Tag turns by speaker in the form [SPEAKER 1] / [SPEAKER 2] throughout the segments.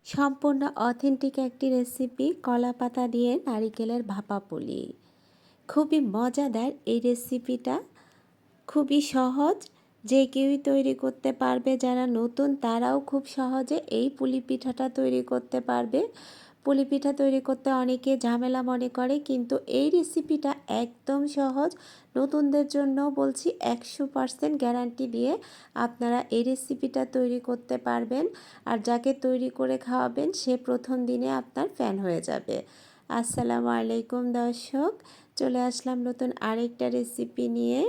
[SPEAKER 1] সম্পূর্ণ অথেন্টিক একটি রেসিপি কলা পাতা দিয়ে নারিকেলের ভাপা পুলি। খুবই মজাদার এই রেসিপিটা, খুবই সহজ, যে কেউই তৈরি করতে পারবে। যারা নতুন তারাও খুব সহজে এই পুলি পিঠাটা তৈরি করতে পারবে। পুলি পিঠা তৈরি করতে অনেকে ঝামেলা মনে করে, কিন্তু এই রেসিপিটা একদম সহজ। নতুনদের জন্য বলছি 100% গ্যারান্টি দিয়ে আপনারা এই রেসিপিটা তৈরি করতে পারবেন। আর যাকে তৈরি করে খাওয়াবেন সে প্রথম দিনে আপনার ফ্যান হয়ে যাবে। আসসালামু আলাইকুম দর্শক, চলে আসলাম নতুন আরেকটা রেসিপি নিয়ে।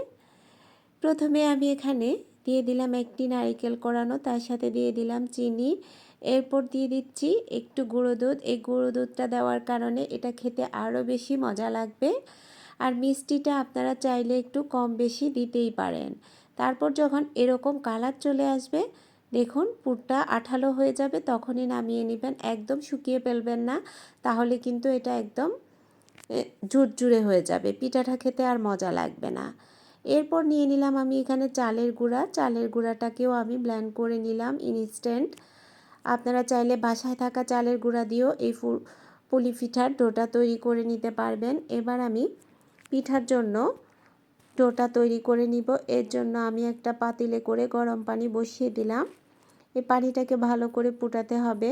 [SPEAKER 1] প্রথমে আমি এখানে দিয়ে দিলাম একটি নারকেল কোড়ানো, তার সাথে দিয়ে দিলাম চিনি, এরপর দিয়ে দিচ্ছি একটু গুঁড়ো দুধ। এই গুঁড়ো দুধটা দেওয়ার কারণে এটা খেতে আরও বেশি মজা লাগবে। আর মিষ্টিটা আপনারা চাইলে একটু কম বেশি দিতেই পারেন। তারপর যখন এরকম কালার চলে আসবে, দেখুন পুরটা আঠালো হয়ে যাবে, তখনই নামিয়ে নেবেন। একদম শুকিয়ে ফেলবেন না, তাহলে কিন্তু এটা একদম ঝুরঝুরে হয়ে যাবে, পিঠাটা খেতে আর মজা লাগবে না। এরপর নিয়ে নিলাম আমি এখানে চালের গুঁড়া। চালের গুঁড়াটাকেও আমি ব্লেন্ড করে নিলাম ইনস্ট্যান্ট। আপনারা চাইলে বাসায় থাকা চালের গুঁড়া দিয়েও এই পুলি পিঠার ডোটা তৈরি করে নিতে পারবেন। এবার আমি পিঠার জন্য ডোটা তৈরি করে নিব। এর জন্য আমি একটা পাতিলে করে গরম পানি বসিয়ে দিলাম। এই পানিটাকে ভালো করে ফুটাতে হবে।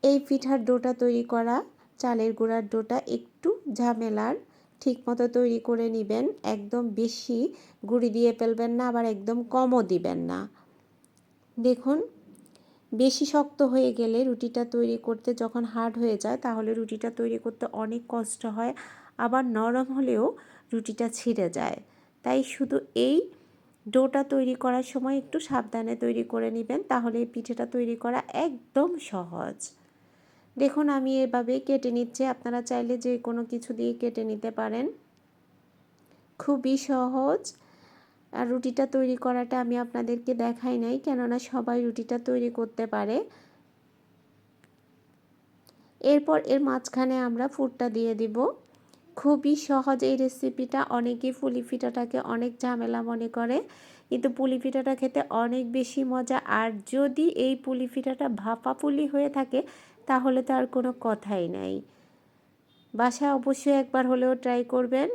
[SPEAKER 1] এই পিঠার ডোটা তৈরি করা চালের গুঁড়ার ডোটা একটু ঝামেলার, ঠিকমতো তৈরি করে নেবেন। একদম বেশি গুঁড়ি দিয়ে ফেলবেন না, আবার একদম কমও দিবেন না। দেখুন, বেশি শক্ত হয়ে গেলে রুটিটা তৈরি করতে যখন হার্ড হয়ে যায়, তাহলে রুটিটা তৈরি করতে অনেক কষ্ট হয়। আবার নরম হলেও রুটিটা ছিঁড়ে যায়। তাই শুধু এই ডোটা তৈরি করার সময় একটু সাবধানে তৈরি করে নেবেন, তাহলে এই পিঠাটা তৈরি করা একদম সহজ। দেখুন আমি এভাবে কেটে নিচ্ছি, আপনারা চাইলে যে কোনো কিছু দিয়ে কেটে নিতে পারেন। খুবই সহজ। আর রুটিটা তৈরি করাটা আমি আপনাদেরকে দেখাই নাই, কেননা সবাই রুটিটা তৈরি করতে পারে। এরপর এর মাঝখানে আমরা পুরটা দিয়ে দিব। খুবই সহজ এই রেসিপিটা। অনেকেই পুলি পিঠাটাকে অনেক ঝামেলা মনে করে, কিন্তু পুলি পিঠাটা খেতে অনেক বেশি মজা। আর যদি এই পুলি পিঠাটা ভাপা পুলি হয়ে থাকে, তাহলে তো আর কোনো কথাই নাই। বাসায় অবশ্যই একবার হলেও ট্রাই করবেন।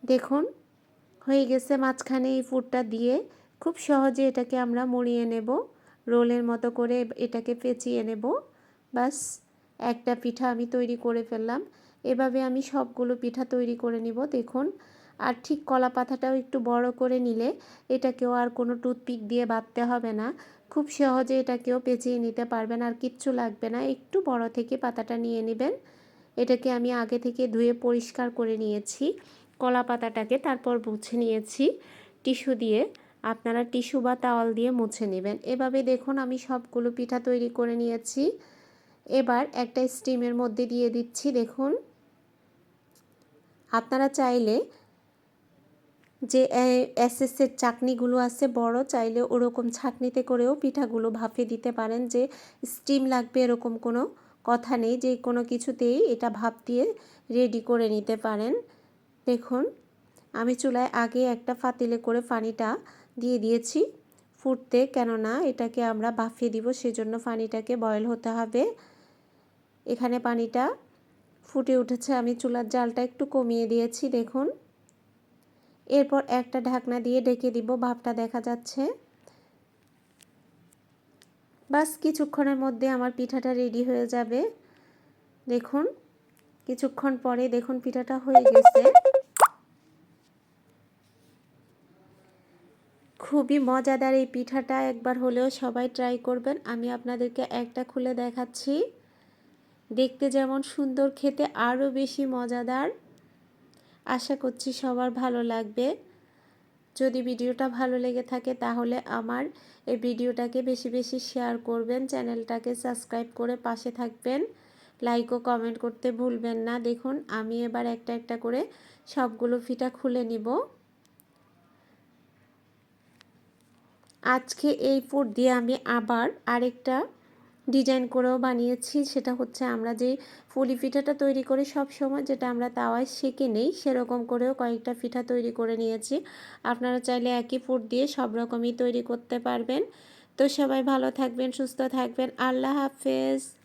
[SPEAKER 1] দেখুন হয়ে গেছে। মাঝখানে এই পুরটা দিয়ে খুব সহজে এটাকে আমরা মুড়িয়ে নেব, রোলের মতো করে এটাকে পেঁচিয়ে নেব। বাস, একটা পিঠা আমি তৈরি করে ফেললাম। এভাবে আমি সবগুলো পিঠা তৈরি করে নিব। দেখুন, আর ঠিক কলা পাতাটাও একটু বড় করে নিলে এটাকেও আর কোনো টুথপিক দিয়ে বাঁধতে হবে না, খুব সহজে এটাকেও পেঁচিয়ে নিতে পারবেন। আর কিচ্ছু লাগবে না, একটু বড় থেকে পাতাটা নিয়ে নেবেন। এটাকে আমি আগে থেকে ধুয়ে পরিষ্কার করে নিয়েছি কলা পাতাটাকে, তারপর মুছে নিয়েছি টিস্যু দিয়ে। আপনারা টিস্যু বা তাওয়াল দিয়ে মুছে নেবেন। এভাবে দেখুন আমি সবগুলো পিঠা তৈরি করে নিয়েছি। এবার একটা স্টিমের মধ্যে দিয়ে দিচ্ছি। দেখুন, আপনারা চাইলে যে এসএসের চাকনিগুলো আছে বড়, চাইলে ওরকম ছাঁকনিতে করেও পিঠাগুলো ভাপে দিতে পারেন। যে স্টিম লাগবে এরকম কোনো কথা নেই, যে কোনো কিছুতেই এটা ভাপ দিয়ে রেডি করে নিতে পারেন। দেখুন আমি চুলায় আগে একটা পাতিলে করে পানিটা দিয়ে দিয়েছি ফুটতে, কেননা এটাকে আমরা ভাপিয়ে দিব, সেজন্য পানিটাকে বয়েল হতে হবে। এখানে পানিটা ফুটে উঠেছে, আমি চুলার জালটা একটু কমিয়ে দিয়েছি। দেখুন, এরপর একটা ঢাকনা দিয়ে ঢেকে দিব, ভাপটা দেখা যাচ্ছে। বাস কিছুক্ষণের মধ্যে আমার পিঠাটা রেডি হয়ে যাবে। দেখুন কিছুক্ষণ পরে দেখুন পিঠাটা হয়ে গেছে। খুবই মজাদার এই পিঠাটা, একবার হলেও সবাই ট্রাই করবেন। আমি আপনাদেরকে একটা খুলে দেখাচ্ছি। দেখতে যেমন সুন্দর, খেতে আরও বেশি মজাদার। আশা করছি সবার ভালো লাগবে। যদি ভিডিওটা ভালো লেগে থাকে তাহলে আমার এই ভিডিওটাকে বেশি বেশি শেয়ার করবেন, চ্যানেলটাকে সাবস্ক্রাইব করে পাশে থাকবেন, লাইক ও কমেন্ট করতে ভুলবেন না। দেখুন আমি এবার একটা একটা করে সবগুলো পিঠা খুলে নিব। আজকে এই পুর দিয়ে আমি আবার আরেকটা ডিজাইন করেও বানিয়েছি। সেটা হচ্ছে আমরা যে পুলি পিঠাটা তৈরি করি সবসময়, যেটা আমরা তাওয়ায় সেঁকে নেই, সেরকম করেও কয়েকটা পিঠা তৈরি করে নিয়েছি। আপনারা চাইলে একই পুর দিয়ে সব রকমই তৈরি করতে পারবেন। তো সবাই ভালো থাকবেন, সুস্থ থাকবেন। আল্লাহ হাফেজ।